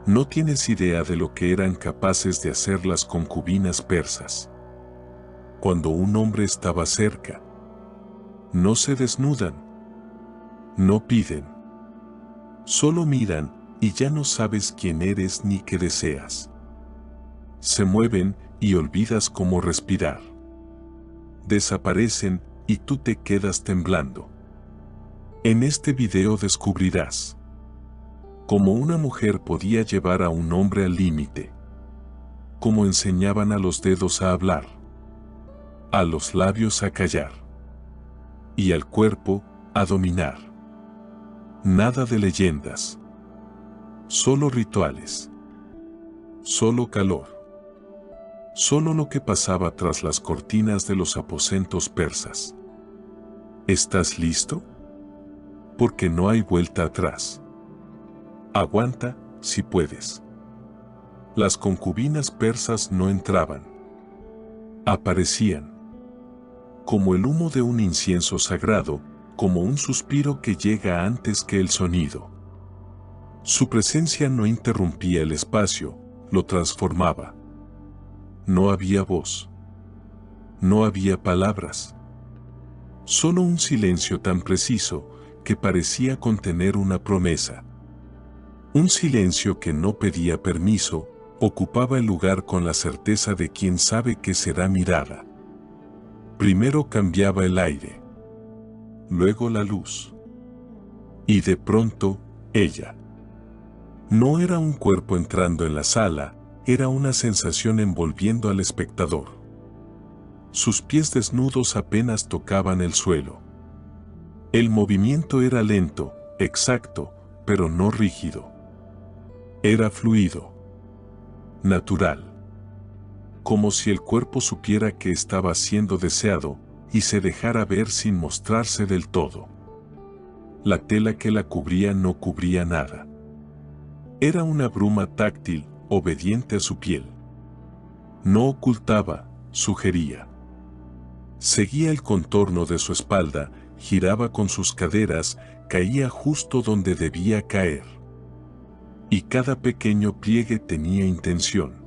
No tienes idea de lo que eran capaces de hacer las concubinas persas. Cuando un hombre estaba cerca, no se desnudan, no piden, solo miran y ya no sabes quién eres ni qué deseas. Se mueven y olvidas cómo respirar. Desaparecen y tú te quedas temblando. En este video descubrirás cómo una mujer podía llevar a un hombre al límite, cómo enseñaban a los dedos a hablar, a los labios a callar y al cuerpo a dominar. Nada de leyendas, solo rituales, solo calor, solo lo que pasaba tras las cortinas de los aposentos persas. ¿Estás listo? Porque no hay vuelta atrás. Aguanta, si puedes. Las concubinas persas no entraban. Aparecían. Como el humo de un incienso sagrado, como un suspiro que llega antes que el sonido. Su presencia no interrumpía el espacio, lo transformaba. No había voz. No había palabras. Solo un silencio tan preciso que parecía contener una promesa. Un silencio que no pedía permiso, ocupaba el lugar con la certeza de quien sabe que será mirada. Primero cambiaba el aire, luego la luz. Y de pronto, ella. No era un cuerpo entrando en la sala, era una sensación envolviendo al espectador. Sus pies desnudos apenas tocaban el suelo. El movimiento era lento, exacto, pero no rígido. Era fluido, natural. Como si el cuerpo supiera que estaba siendo deseado y se dejara ver sin mostrarse del todo. La tela que la cubría no cubría nada. Era una bruma táctil, obediente a su piel. No ocultaba, sugería. Seguía el contorno de su espalda, giraba con sus caderas, caía justo donde debía caer. Y cada pequeño pliegue tenía intención.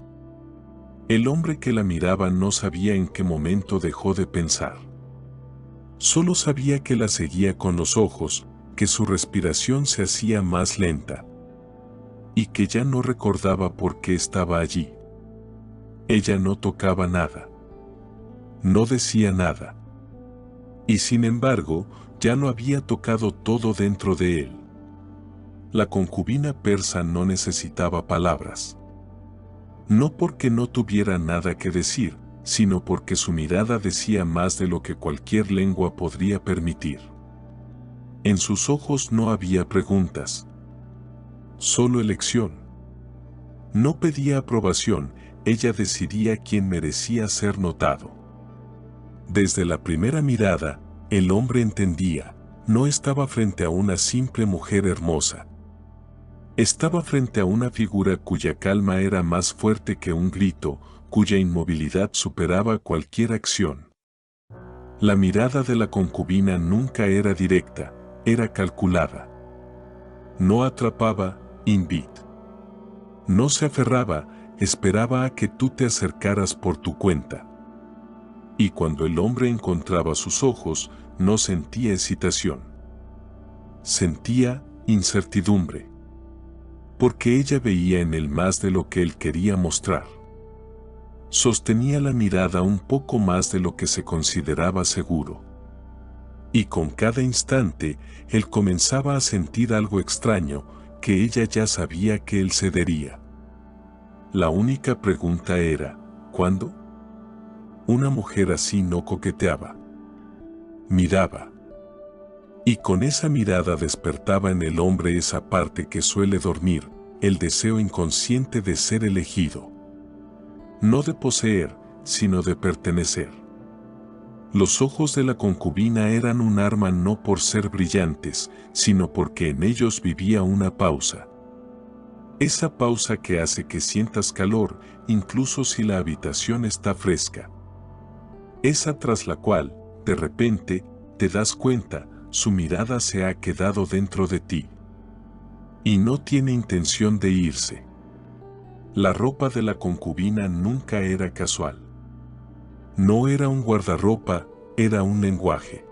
El hombre que la miraba no sabía en qué momento dejó de pensar. Solo sabía que la seguía con los ojos, que su respiración se hacía más lenta. Y que ya no recordaba por qué estaba allí. Ella no tocaba nada. No decía nada. Y sin embargo, ya lo había tocado todo dentro de él. La concubina persa no necesitaba palabras. No porque no tuviera nada que decir, sino porque su mirada decía más de lo que cualquier lengua podría permitir. En sus ojos no había preguntas, solo elección. No pedía aprobación, ella decidía quién merecía ser notado. Desde la primera mirada, el hombre entendía, no estaba frente a una simple mujer hermosa. Estaba frente a una figura cuya calma era más fuerte que un grito, cuya inmovilidad superaba cualquier acción. La mirada de la concubina nunca era directa, era calculada. No atrapaba, invit. No se aferraba, esperaba a que tú te acercaras por tu cuenta. Y cuando el hombre encontraba sus ojos, no sentía excitación. Sentía incertidumbre. Porque ella veía en él más de lo que él quería mostrar. Sostenía la mirada un poco más de lo que se consideraba seguro. Y con cada instante, él comenzaba a sentir algo extraño, que ella ya sabía que él cedería. La única pregunta era, ¿cuándo? Una mujer así no coqueteaba. Miraba. Y con esa mirada despertaba en el hombre esa parte que suele dormir, el deseo inconsciente de ser elegido. No de poseer, sino de pertenecer. Los ojos de la concubina eran un arma no por ser brillantes, sino porque en ellos vivía una pausa. Esa pausa que hace que sientas calor, incluso si la habitación está fresca. Esa tras la cual, de repente, te das cuenta, su mirada se ha quedado dentro de ti. Y no tiene intención de irse. La ropa de la concubina nunca era casual. No era un guardarropa, era un lenguaje.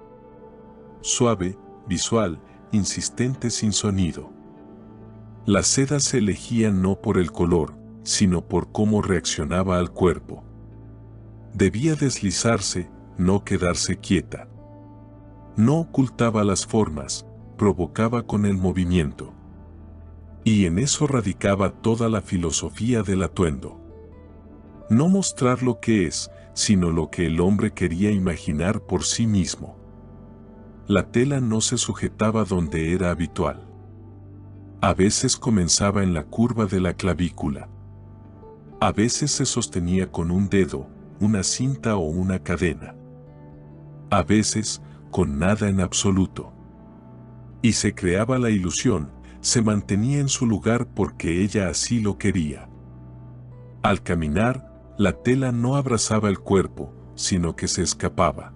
Suave, visual, insistente sin sonido. Las sedas se elegían no por el color, sino por cómo reaccionaba al cuerpo. Debía deslizarse, no quedarse quieta. No ocultaba las formas, provocaba con el movimiento. Y en eso radicaba toda la filosofía del atuendo. No mostrar lo que es, sino lo que el hombre quería imaginar por sí mismo. La tela no se sujetaba donde era habitual. A veces comenzaba en la curva de la clavícula. A veces se sostenía con un dedo, una cinta o una cadena. A veces, con nada en absoluto. Y se creaba la ilusión, se mantenía en su lugar porque ella así lo quería. Al caminar, la tela no abrazaba el cuerpo, sino que se escapaba.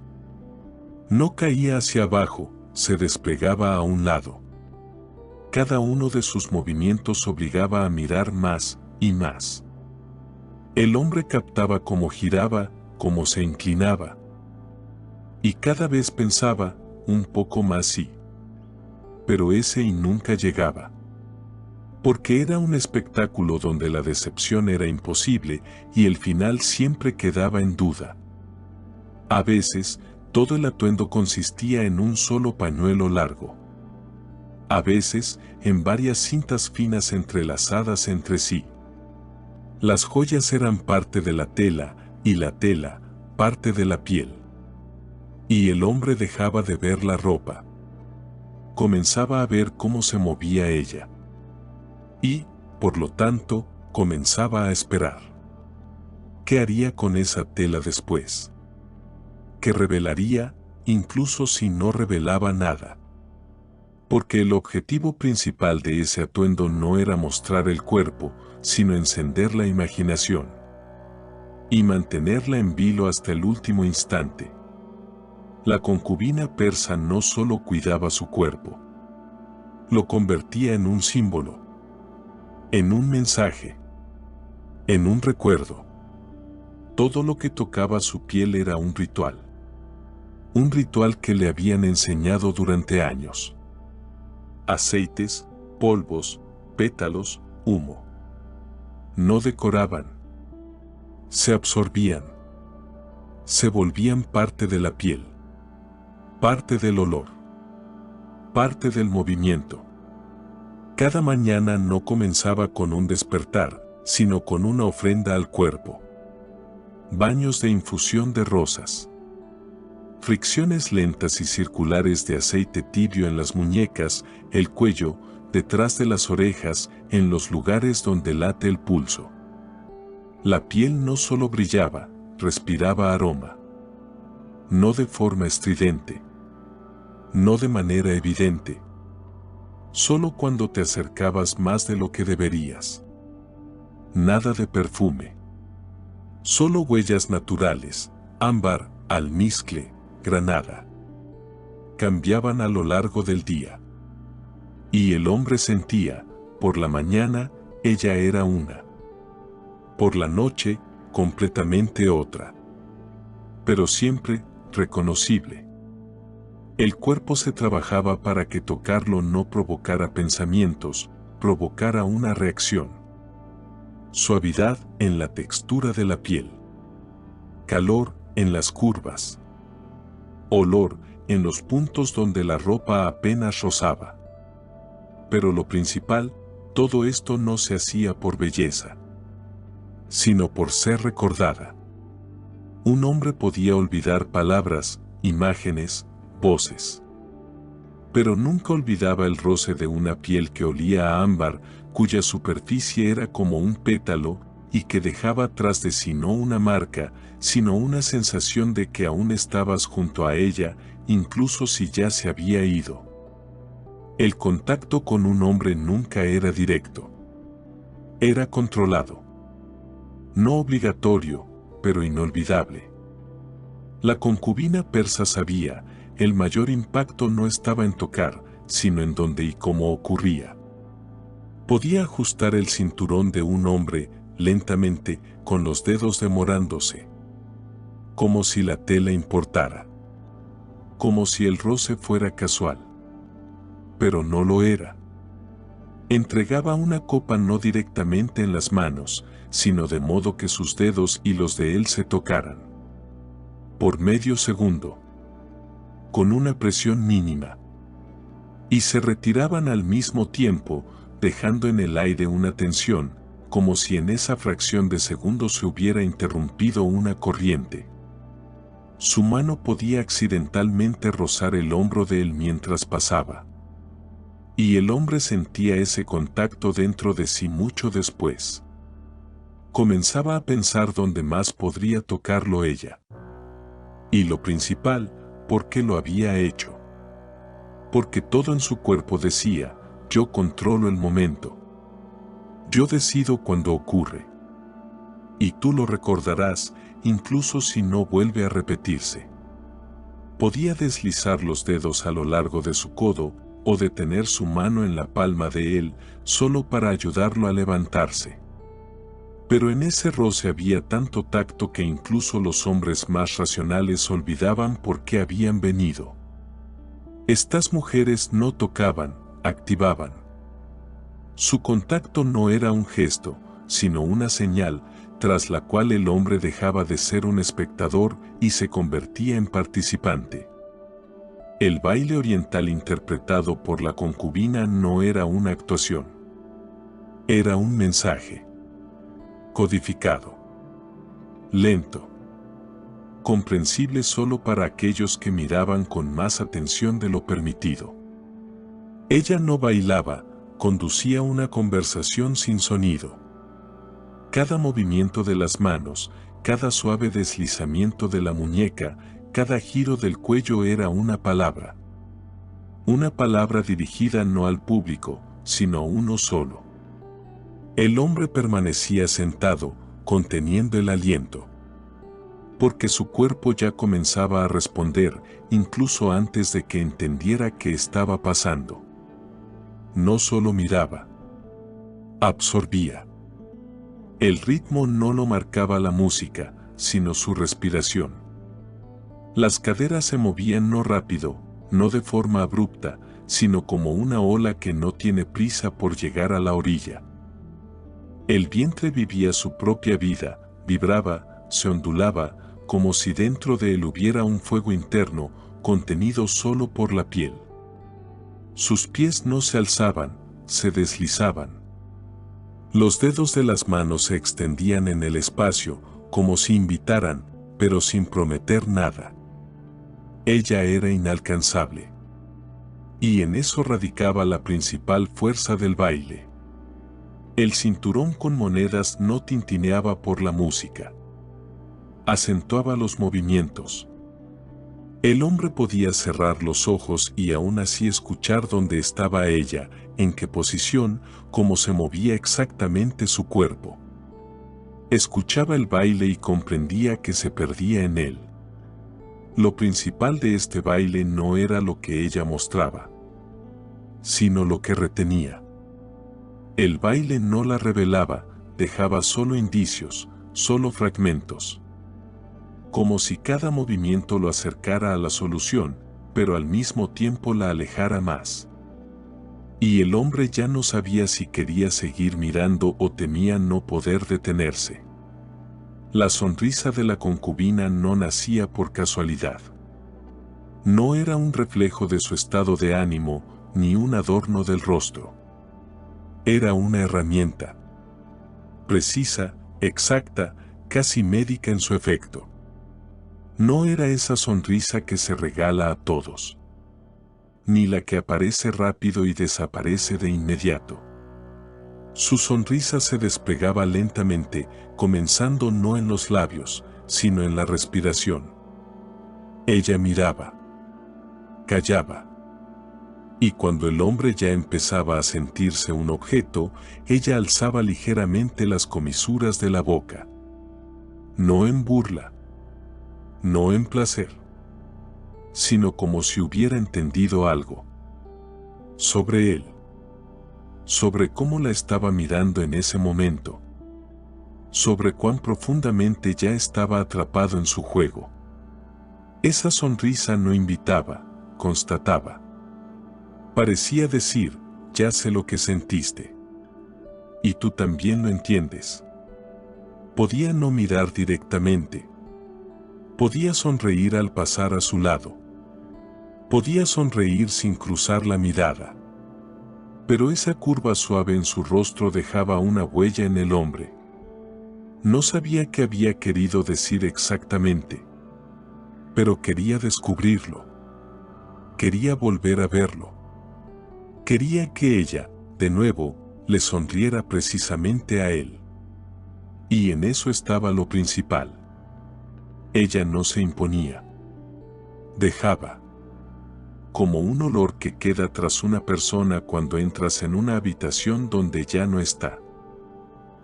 No caía hacia abajo, se desplegaba a un lado. Cada uno de sus movimientos obligaba a mirar más y más. El hombre captaba cómo giraba, cómo se inclinaba. Y cada vez pensaba, un poco más sí. Pero ese y nunca llegaba. Porque era un espectáculo donde la decepción era imposible y el final siempre quedaba en duda. A veces, todo el atuendo consistía en un solo pañuelo largo. A veces, en varias cintas finas entrelazadas entre sí. Las joyas eran parte de la tela, y la tela, parte de la piel. Y el hombre dejaba de ver la ropa. Comenzaba a ver cómo se movía ella. Y, por lo tanto, comenzaba a esperar. ¿Qué haría con esa tela después? ¿Qué revelaría, incluso si no revelaba nada? Porque el objetivo principal de ese atuendo no era mostrar el cuerpo, sino encender la imaginación. Y mantenerla en vilo hasta el último instante. La concubina persa no solo cuidaba su cuerpo. Lo convertía en un símbolo. En un mensaje. En un recuerdo. Todo lo que tocaba su piel era un ritual. Un ritual que le habían enseñado durante años. Aceites, polvos, pétalos, humo. No decoraban. Se absorbían. Se volvían parte de la piel. Parte del olor. Parte del movimiento. Cada mañana no comenzaba con un despertar, sino con una ofrenda al cuerpo. Baños de infusión de rosas. Fricciones lentas y circulares de aceite tibio en las muñecas, el cuello, detrás de las orejas, en los lugares donde late el pulso. La piel no solo brillaba, respiraba aroma. No de forma estridente. No de manera evidente. Solo cuando te acercabas más de lo que deberías. Nada de perfume. Solo huellas naturales, ámbar, almizcle, granada. Cambiaban a lo largo del día. Y el hombre sentía, por la mañana, ella era una. Por la noche, completamente otra. Pero siempre, reconocible. El cuerpo se trabajaba para que tocarlo no provocara pensamientos, provocara una reacción. Suavidad en la textura de la piel. Calor en las curvas. Olor en los puntos donde la ropa apenas rozaba. Pero lo principal, todo esto no se hacía por belleza, sino por ser recordada. Un hombre podía olvidar palabras, imágenes, voces. Pero nunca olvidaba el roce de una piel que olía a ámbar, cuya superficie era como un pétalo, y que dejaba tras de sí no una marca, sino una sensación de que aún estabas junto a ella, incluso si ya se había ido. El contacto con un hombre nunca era directo. Era controlado. No obligatorio, pero inolvidable. La concubina persa sabía, el mayor impacto no estaba en tocar, sino en dónde y cómo ocurría. Podía ajustar el cinturón de un hombre, lentamente, con los dedos demorándose. Como si la tela importara. Como si el roce fuera casual. Pero no lo era. Entregaba una copa no directamente en las manos, sino de modo que sus dedos y los de él se tocaran. Por medio segundo. Con una presión mínima. Y se retiraban al mismo tiempo, dejando en el aire una tensión, como si en esa fracción de segundo se hubiera interrumpido una corriente. Su mano podía accidentalmente rozar el hombro de él mientras pasaba. Y el hombre sentía ese contacto dentro de sí mucho después. Comenzaba a pensar dónde más podría tocarlo ella. Y lo principal, ¿por qué lo había hecho? Porque todo en su cuerpo decía, yo controlo el momento. Yo decido cuando ocurre. Y tú lo recordarás, incluso si no vuelve a repetirse. Podía deslizar los dedos a lo largo de su codo, o detener su mano en la palma de él, solo para ayudarlo a levantarse. Pero en ese roce había tanto tacto que incluso los hombres más racionales olvidaban por qué habían venido. Estas mujeres no tocaban, activaban. Su contacto no era un gesto, sino una señal, tras la cual el hombre dejaba de ser un espectador y se convertía en participante. El baile oriental interpretado por la concubina no era una actuación. Era un mensaje. Codificado. Lento. Comprensible solo para aquellos que miraban con más atención de lo permitido. Ella no bailaba, conducía una conversación sin sonido. Cada movimiento de las manos, cada suave deslizamiento de la muñeca, cada giro del cuello era una palabra. Una palabra dirigida no al público, sino a uno solo. El hombre permanecía sentado, conteniendo el aliento. Porque su cuerpo ya comenzaba a responder, incluso antes de que entendiera qué estaba pasando. No solo miraba. Absorbía. El ritmo no lo marcaba la música, sino su respiración. Las caderas se movían no rápido, no de forma abrupta, sino como una ola que no tiene prisa por llegar a la orilla. El vientre vivía su propia vida, vibraba, se ondulaba, como si dentro de él hubiera un fuego interno, contenido solo por la piel. Sus pies no se alzaban, se deslizaban. Los dedos de las manos se extendían en el espacio, como si invitaran, pero sin prometer nada. Ella era inalcanzable. Y en eso radicaba la principal fuerza del baile. El cinturón con monedas no tintineaba por la música. Acentuaba los movimientos. El hombre podía cerrar los ojos y aún así escuchar dónde estaba ella, en qué posición, cómo se movía exactamente su cuerpo. Escuchaba el baile y comprendía que se perdía en él. Lo principal de este baile no era lo que ella mostraba, sino lo que retenía. El baile no la revelaba, dejaba solo indicios, solo fragmentos. Como si cada movimiento lo acercara a la solución, pero al mismo tiempo la alejara más. Y el hombre ya no sabía si quería seguir mirando o temía no poder detenerse. La sonrisa de la concubina no nacía por casualidad. No era un reflejo de su estado de ánimo, ni un adorno del rostro. Era una herramienta. Precisa, exacta, casi médica en su efecto. No era esa sonrisa que se regala a todos. Ni la que aparece rápido y desaparece de inmediato. Su sonrisa se desplegaba lentamente, comenzando no en los labios, sino en la respiración. Ella miraba. Callaba. Y cuando el hombre ya empezaba a sentirse un objeto, ella alzaba ligeramente las comisuras de la boca. No en burla. No en placer. Sino como si hubiera entendido algo. Sobre él. Sobre cómo la estaba mirando en ese momento. sobre cuán profundamente ya estaba atrapado en su juego. Esa sonrisa no invitaba, constataba. Parecía decir, ya sé lo que sentiste. Y tú también lo entiendes. Podía no mirar directamente. Podía sonreír al pasar a su lado. Podía sonreír sin cruzar la mirada. Pero esa curva suave en su rostro dejaba una huella en el hombre. No sabía qué había querido decir exactamente, pero quería descubrirlo. Quería volver a verlo. Quería que ella, de nuevo, le sonriera precisamente a él. Y en eso estaba lo principal. Ella no se imponía. Dejaba. Como un olor que queda tras una persona cuando entras en una habitación donde ya no está.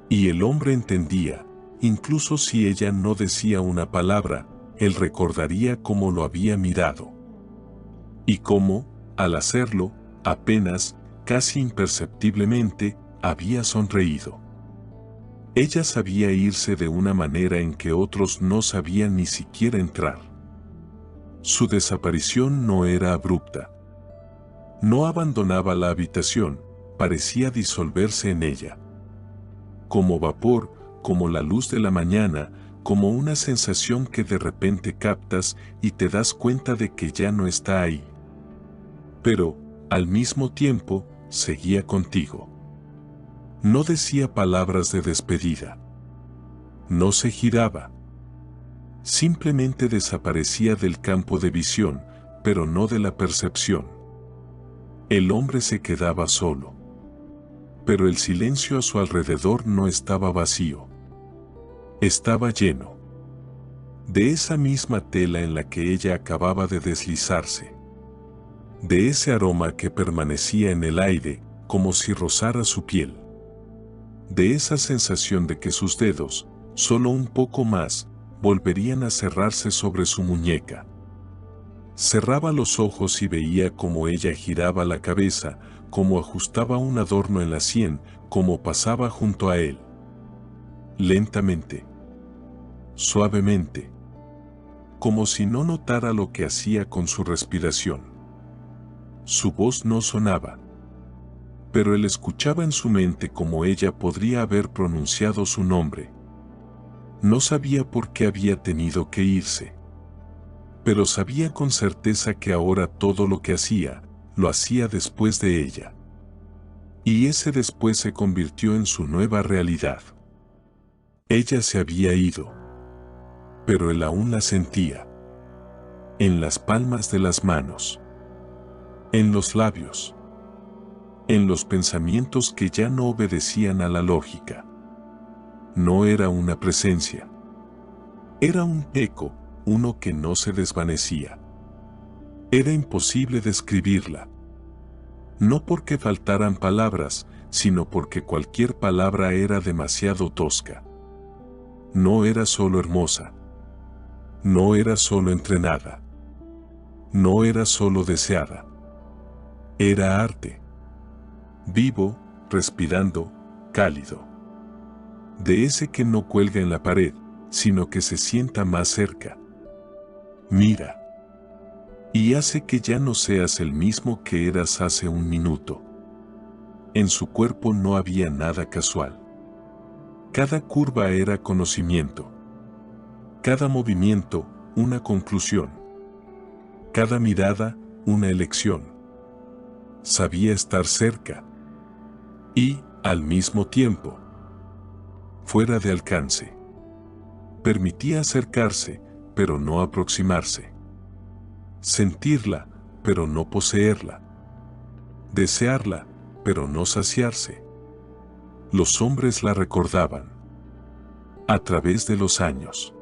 Y el hombre entendía, incluso si ella no decía una palabra, él recordaría cómo lo había mirado. Y cómo, al hacerlo, apenas, casi imperceptiblemente, había sonreído. Ella sabía irse de una manera en que otros no sabían ni siquiera entrar. Su desaparición no era abrupta. No abandonaba la habitación, parecía disolverse en ella. Como vapor, como la luz de la mañana, como una sensación que de repente captas y te das cuenta de que ya no está ahí. Pero, al mismo tiempo, seguía contigo. No decía palabras de despedida. No se giraba. Simplemente desaparecía del campo de visión, pero no de la percepción. El hombre se quedaba solo. Pero el silencio a su alrededor no estaba vacío. Estaba lleno. De esa misma tela en la que ella acababa de deslizarse. De ese aroma que permanecía en el aire, como si rozara su piel. De esa sensación de que sus dedos, solo un poco más, volverían a cerrarse sobre su muñeca. Cerraba los ojos y veía cómo ella giraba la cabeza, cómo ajustaba un adorno en la sien, cómo pasaba junto a él. Lentamente. Suavemente. Como si no notara lo que hacía con su respiración. Su voz no sonaba. Pero él escuchaba en su mente cómo ella podría haber pronunciado su nombre. No sabía por qué había tenido que irse. Pero sabía con certeza que ahora todo lo que hacía, lo hacía después de ella. Y ese después se convirtió en su nueva realidad. Ella se había ido. Pero él aún la sentía. En las palmas de las manos. En los labios. En los pensamientos que ya no obedecían a la lógica. No era una presencia. Era un eco, uno que no se desvanecía. Era imposible describirla. No porque faltaran palabras, sino porque cualquier palabra era demasiado tosca. No era solo hermosa. No era solo entrenada. No era solo deseada. Era arte. Vivo, respirando, cálido. De ese que no cuelga en la pared, sino que se sienta más cerca. Mira. Y hace que ya no seas el mismo que eras hace un minuto. En su cuerpo no había nada casual. Cada curva era conocimiento. Cada movimiento, una conclusión. Cada mirada, una elección. Sabía estar cerca. Y, al mismo tiempo, fuera de alcance. Permitía acercarse, pero no aproximarse. Sentirla, pero no poseerla. Desearla, pero no saciarse. Los hombres la recordaban. A través de los años.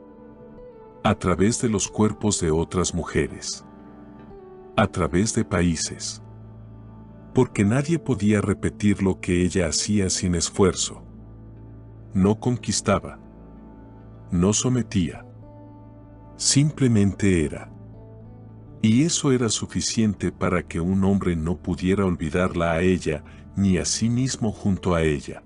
A través de los cuerpos de otras mujeres. A través de países. Porque nadie podía repetir lo que ella hacía sin esfuerzo. No conquistaba. No sometía. Simplemente era. Y eso era suficiente para que un hombre no pudiera olvidarla a ella, ni a sí mismo junto a ella.